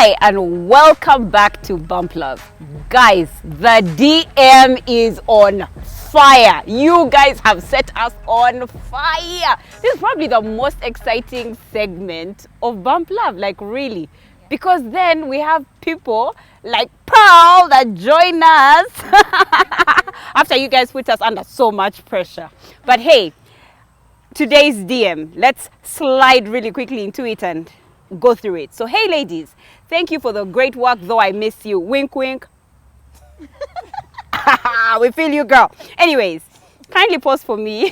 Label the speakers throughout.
Speaker 1: Hi and welcome back to Bump Love. Guys, the DM is on fire. You guys have set us on fire. This is probably the most exciting segment of Bump Love, like really. Because then we have people like Pearl that join us after you guys put us under so much pressure. But hey, today's DM, let's slide really quickly into it and go through it. So hey ladies, thank you for the great work, though I miss you. Wink wink. We feel you, girl. Anyways, kindly pause for me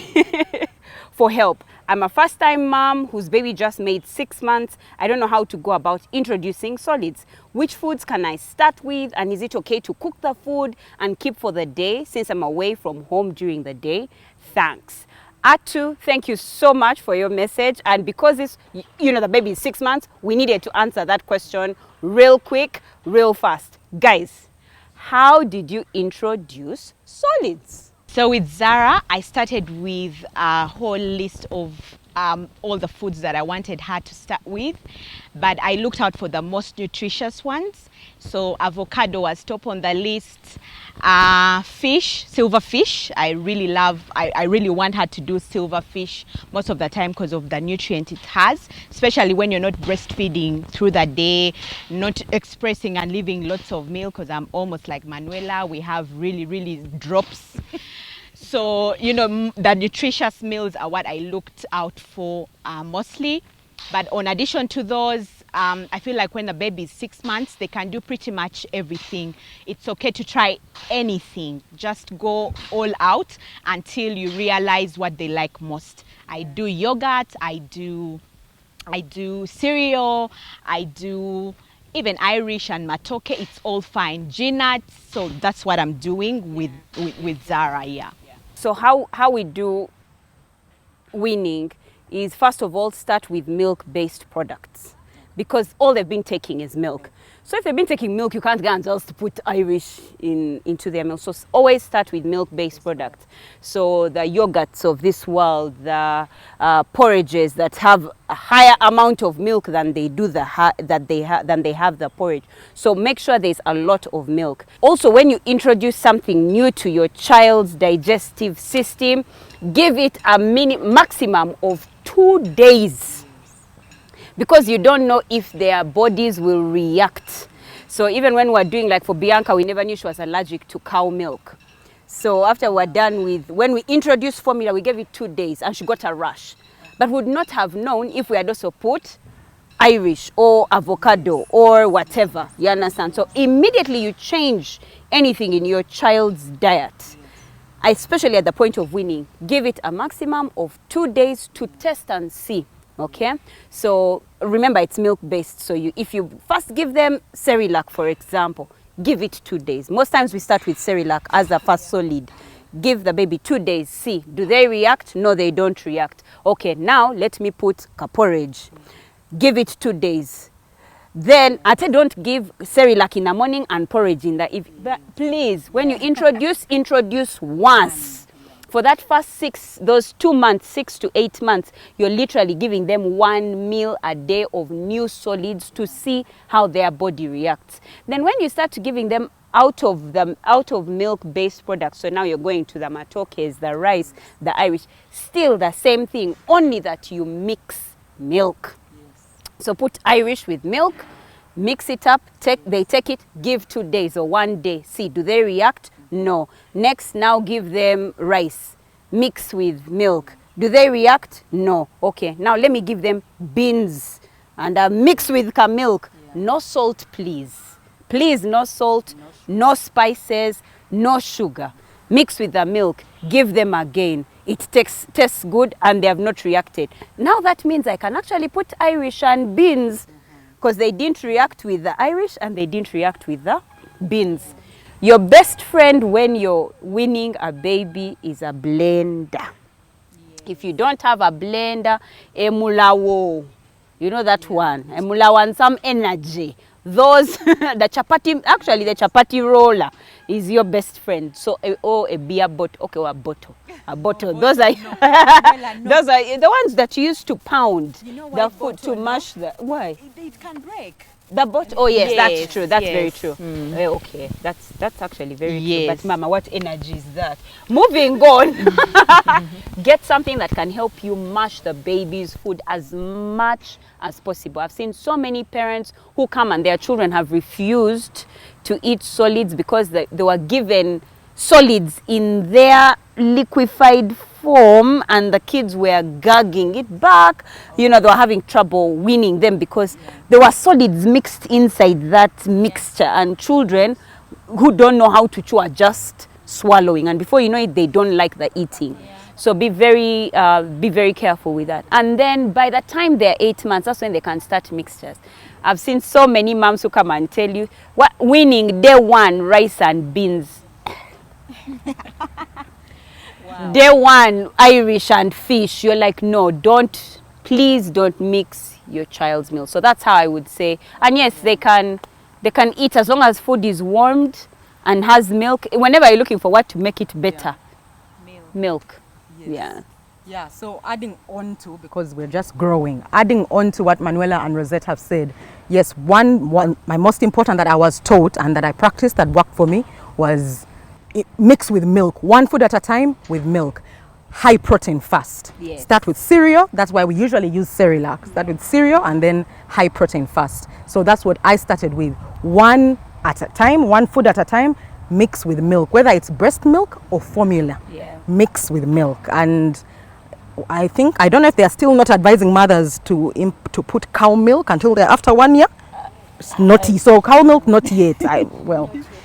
Speaker 1: for help. I'm a first-time mom whose baby just made 6 months. I don't know how to go about introducing solids. Which foods can I start with, and is it okay to cook the food and keep for the day since I'm away from home during the day? Thanks. Atu, thank you so much for your message. And because this, the baby is 6 months, we needed to answer that question real quick, real fast. Guys, how did you introduce solids?
Speaker 2: So with Zara, I started with a whole list of all the foods that I wanted her to start with, but I looked out for the most nutritious ones. So avocado was top on the list. Fish, silver fish. I really want her to do silver fish most of the time because of the nutrient it has, especially when you're not breastfeeding through the day, not expressing and leaving lots of milk, because I'm almost like Manuela. We have really drops. So, the nutritious meals are what I looked out for mostly. But in addition to those, I feel like when the baby is 6 months, they can do pretty much everything. It's okay to try anything. Just go all out until you realize what they like most. I do yogurt, I do cereal, I do even Irish and matoke. It's all fine. G-nuts. So that's what I'm doing with Zara, yeah.
Speaker 1: So how we do weaning is, first of all, start with milk-based products, because all they've been taking is milk. So if they've been taking milk, you can't go and just put Irish into their milk. So always start with milk-based products. So the yogurts of this world, the porridges that have a higher amount of milk than they do than they have the porridge. So make sure there's a lot of milk. Also, when you introduce something new to your child's digestive system, give it a maximum of 2 days, because you don't know if their bodies will react. So even when we're doing, like for Bianca, we never knew she was allergic to cow milk. So after we're done with, when we introduced formula, we gave it 2 days and she got a rash. But we would not have known if we had also put Irish or avocado or whatever, you understand? So immediately you change anything in your child's diet, especially at the point of weaning, give it a maximum of 2 days to test and see. Okay, so remember it's milk based. So if you first give them Cerelac, for example, give it 2 days. Most times we start with Cerelac as a first solid. Give the baby 2 days, see, do they react? No, they don't react. Okay, now let me put porridge. Give it 2 days. Then don't give Cerelac in the morning and porridge in the evening. But please, when you introduce once. For that first those 2 months, 6 to 8 months, you're literally giving them 1 meal a day of new solids to see how their body reacts. Then when you start giving them out of milk-based products, so now you're going to the matokes, the rice, the Irish, still the same thing, only that you mix milk. Yes. So put Irish with milk, mix it up, they take it, give 2 days or 1 day. See, do they react? No. Next, now give them rice, mix with milk. Do they react? No. Okay, now let me give them beans and mix with milk. Yeah. No salt, please. Please, no salt, no spices, no sugar. Mix with the milk, give them again. It tastes good and they have not reacted. Now that means I can actually put Irish and beans, because they didn't react with the Irish and they didn't react with the beans. Your best friend when you're weaning a baby is a blender. Yeah. If you don't have a blender, emulawo, you know that one, emulawo and some energy. Those, the chapati roller is your best friend. So, a beer bottle, okay, or a bottle. Those are those are the ones that you use to pound the food to mash the. Why?
Speaker 2: It can break.
Speaker 1: The bottle. Oh yes,
Speaker 2: Yes,
Speaker 1: that's true. That's very
Speaker 2: yes.
Speaker 1: true. Okay, that's actually very true.
Speaker 2: Yes.
Speaker 1: But Mama, what energy is that? Moving on. Get something that can help you mash the baby's food as much as possible. I've seen so many parents who come and their children have refused to eat solids because they were given solids in their liquefied form and the kids were gagging it back. You know, they were having trouble weaning them because there were solids mixed inside that mixture, and children who don't know how to chew are just swallowing, and before you know it, they don't like the eating. So be very careful with that. And then by the time they're 8 months, that's when they can start mixtures. I've seen so many moms who come and tell you, what weaning day one, rice and beans. Day one, Irish and fish. You're like, no, please don't mix your child's meal. So that's how I would say. And yes, they can eat as long as food is warmed and has milk. Whenever you're looking for what to make it better, milk.
Speaker 3: Yes. Yeah, so adding on to, because we're just growing, adding on to what Manuela and Rosette have said, yes, one my most important that I was taught and that I practiced that worked for me was mix with milk, one food at a time with milk. High protein first.
Speaker 1: Yes.
Speaker 3: Start with cereal. That's why we usually use Cerelac. Start with cereal and then high protein first. So that's what I started with. One at a time, one food at a time, mix with milk, whether it's breast milk or formula.
Speaker 1: Yeah.
Speaker 3: Mix with milk. And I don't know if they are still not advising mothers to put cow milk until they're after 1 year. It's naughty. So cow milk, not yet.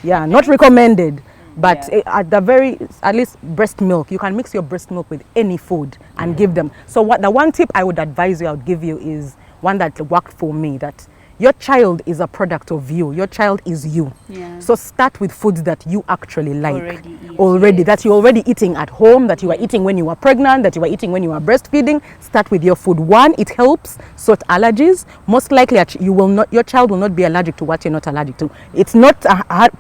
Speaker 3: Not recommended. But at least breast milk, you can mix your breast milk with any food and give them. So the one tip I would give you is one that worked for me, that your child is a product of you. Your child is you.
Speaker 1: Yeah.
Speaker 3: So start with foods that you actually like.
Speaker 1: Already,
Speaker 3: that you're already eating at home, that you were eating when you were pregnant, that you were eating when you were breastfeeding. Start with your food. One, it helps sort allergies. Most likely your child will not be allergic to what you're not allergic to. It's not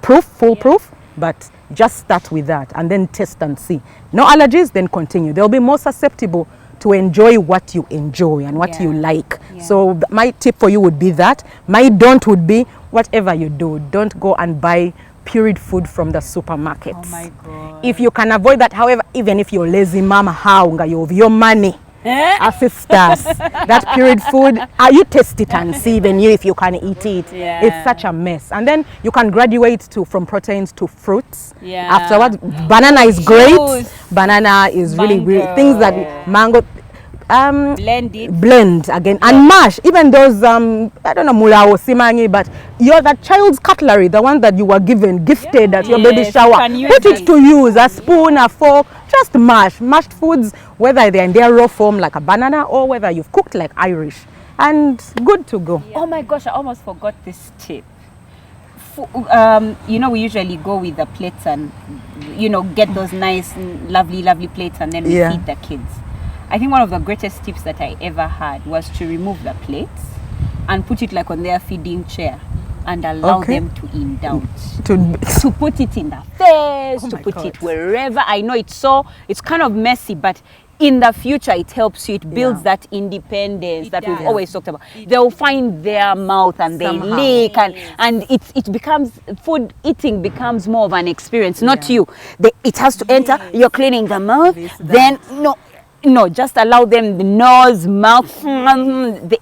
Speaker 3: foolproof, but just start with that and then test and see. No allergies, then continue. They'll be more susceptible to enjoy what you enjoy and what you like.
Speaker 1: Yeah.
Speaker 3: So my tip for you would be that. My don't would be, whatever you do, don't go and buy pureed food from the supermarkets.
Speaker 1: Oh my God.
Speaker 3: If you can avoid that, however, even if you're lazy mama, how you have your money, assist us. That pureed food, you taste it and see even if you can eat it.
Speaker 1: Yeah.
Speaker 3: It's such a mess. And then you can graduate from proteins to fruits.
Speaker 1: Yeah.
Speaker 3: Afterwards, banana is great.
Speaker 1: Juice.
Speaker 3: Banana is really great.
Speaker 1: Mango.
Speaker 3: Things that mango.
Speaker 1: Blend
Speaker 3: again and mash even those I don't know, mulao simangi, but that child's cutlery, the one that you were gifted at your baby shower, put it to use, a spoon, a fork, just mashed foods, whether they're in their raw form like a banana or whether you've cooked like Irish, and good to go.
Speaker 1: Oh my gosh, I almost forgot this tip. We usually go with the plates and get those nice lovely plates and then we feed the kids. I think one of the greatest tips that I ever had was to remove the plates and put it like on their feeding chair and allow them to indulge. To put it in the face, to put it wherever. I know it's kind of messy, but in the future it helps you. It builds that independence that we've always talked about. They'll find their mouth and they lick and it becomes, food eating becomes more of an experience, not you. It has to enter, you're cleaning the mouth, then no, just allow them the nose, mouth.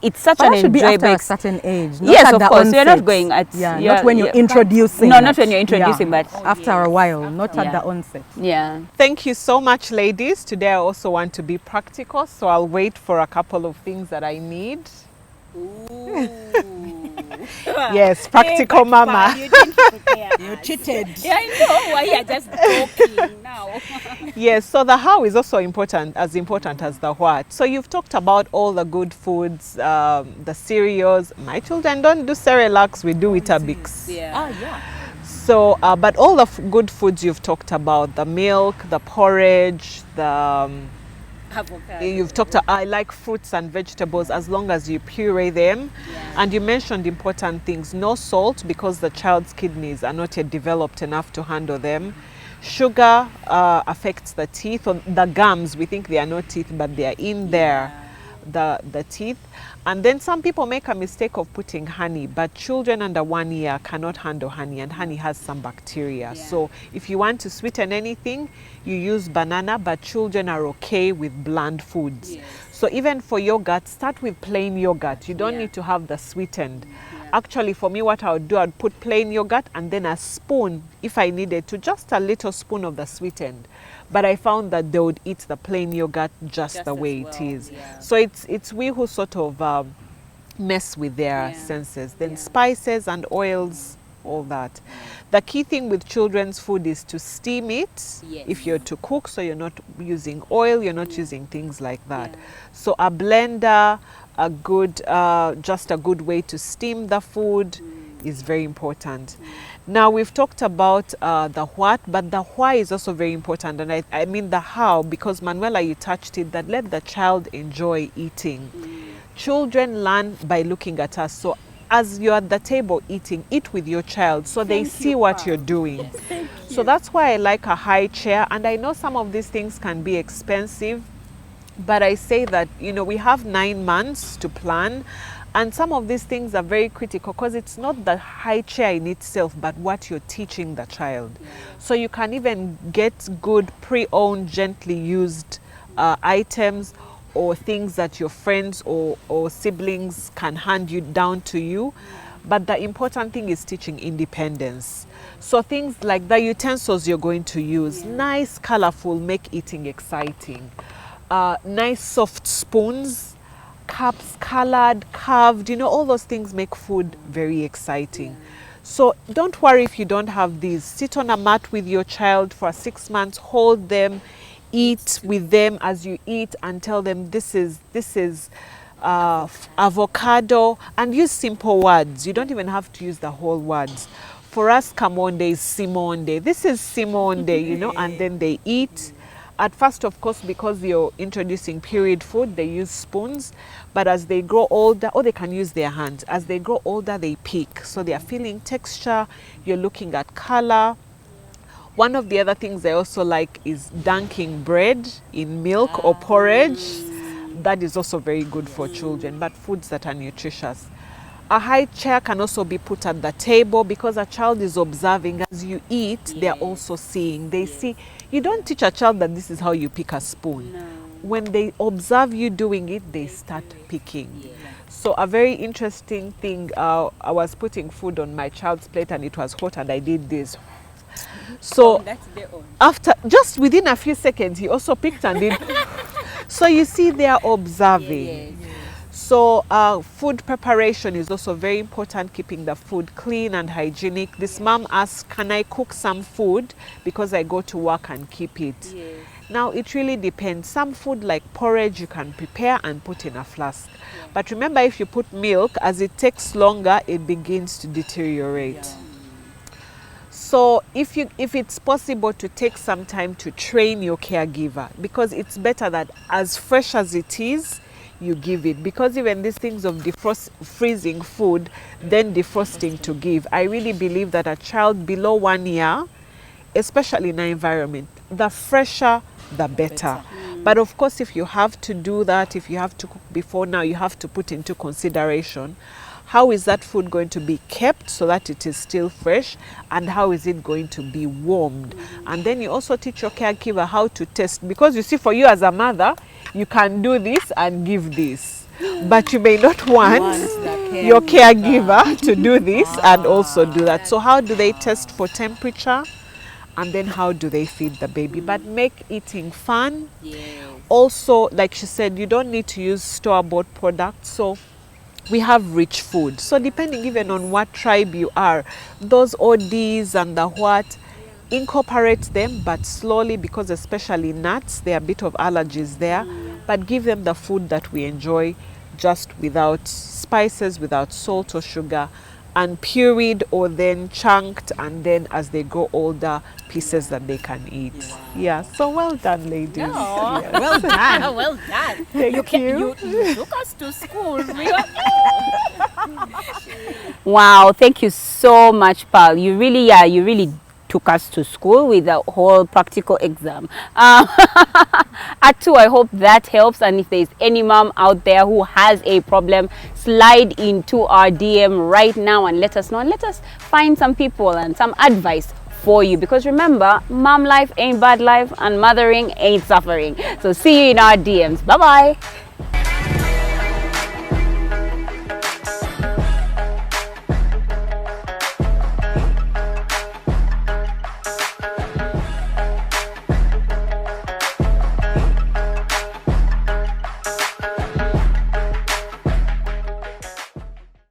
Speaker 1: It's such an enjoyable.
Speaker 3: Should be after a certain age.
Speaker 1: Yes, of course. You're not going at
Speaker 3: not when you're introducing.
Speaker 1: No, not when you're introducing, but
Speaker 3: after a while, not at the onset.
Speaker 1: Yeah.
Speaker 4: Thank you so much, ladies. Today I also want to be practical, so I'll wait for a couple of things that I need. Yes, practical mama.
Speaker 1: You didn't prepare. You cheated. Yeah, I know. Why you're just joking now.
Speaker 4: Yes, so the how is also important as the what. So you've talked about all the good foods, the cereals. My children don't do Cerelacs, we do Weetabix.
Speaker 1: Yeah.
Speaker 4: So, but all the good foods you've talked about, the milk, the porridge, you've talked about, I like fruits and vegetables as long as you puree them. And you mentioned important things. No salt because the child's kidneys are not yet developed enough to handle them. Sugar affects the teeth or the gums. We think they are not teeth, but they are in there. the teeth. And then some people make a mistake of putting honey, but children under 1 year cannot handle honey, and honey has some bacteria. So if you want to sweeten anything, you use banana, but children are okay with bland foods. So even for yogurt, start with plain yogurt. You don't need to have the sweetened. Actually, for me, what I would do, I'd put plain yogurt and then a spoon, if I needed to, just a little spoon of the sweetened. But I found that they would eat the plain yogurt just the way it is. So it's we who sort of mess with their senses. Then spices and oils, all that. The key thing with children's food is to steam it if you're to cook, so you're not using oil, you're not using things like that. So a blender, a good, just a good way to steam the food is very important. Now we've talked about the what, but the why is also very important, and I mean the how, because Manuela, you touched it, that let the child enjoy eating. Children learn by looking at us, so as you're at the table eating, eat with your child so they see what you're doing. So that's why I like a high chair, and I know some of these things can be expensive, but I say that, you know, we have 9 months to plan, and some of these things are very critical because it's not the high chair in itself, but what you're teaching the child. So you can even get good pre-owned, gently used items, or things that your friends or siblings can hand you down to you. But the important thing is teaching independence. So things like the utensils you're going to use, nice, colorful, make eating exciting. Nice soft spoons, cups, colored, carved, you know, all those things make food very exciting. So don't worry if you don't have these. Sit on a mat with your child for 6 months, hold them, eat with them as you eat, and tell them this is avocado, and use simple words. You don't even have to use the whole words. For us, Camonde is Simonde. This is Simonde, you know, and then they eat. At first, of course, because you're introducing period food, they use spoons. But as they grow older, or they can use their hands. As they grow older, they pick. So they are feeling texture. You're looking at color. One of the other things I also like is dunking bread in milk or porridge. That is also very good for children, but foods that are nutritious. A high chair can also be put at the table because a child is observing. As you eat, they're also seeing. They see. You don't teach a child that this is how you pick a spoon. When they observe you doing it, they start picking. So a very interesting thing, I was putting food on my child's plate and it was hot and I did this. So after, just within a few seconds, he also picked and did. So you see, they are observing. So food preparation is also very important, keeping the food clean and hygienic. This mom asked, can I cook some food because I go to work and keep it? Now it really depends. Some food like porridge you can prepare and put in a flask. But remember, if you put milk, as it takes longer, it begins to deteriorate. So if it's possible to take some time to train your caregiver, because it's better that as fresh as it is, you give it. Because even these things of freezing food, then defrosting to give, I really believe that a child below 1 year, especially in our environment, the fresher, the better. But of course, if you have to do that, if you have to cook before now, you have to put into consideration, how is that food going to be kept so that it is still fresh, and how is it going to be warmed? And then you also teach your caregiver how to test, because you see, for you as a mother, you can do this and give this, but you may not want your caregiver to do this and also do that. So how do they test for temperature? And then how do they feed the baby? But make eating fun. Also, like she said, you don't need to use store-bought products. So we have rich food. So depending even on what tribe you are, those ODs and the what, incorporate them, but slowly, because especially nuts, there are a bit of allergies there. But give them the food that we enjoy, just without spices, without salt or sugar, and pureed or then chunked, and then as they grow older, pieces that they can eat. Yeah, so well done, ladies.
Speaker 1: Oh,
Speaker 4: Yes.
Speaker 1: well done. Well done.
Speaker 4: Thank you.
Speaker 1: You took us to school. Wow, thank you so much, Pearl. You really took us to school with a whole practical exam. At 2, I hope that helps. And if there's any mom out there who has a problem, slide into our DM right now and let us know, and let us find some people and some advice for you, because remember, mom life ain't bad life and mothering ain't suffering. So see you in our DMs. Bye bye.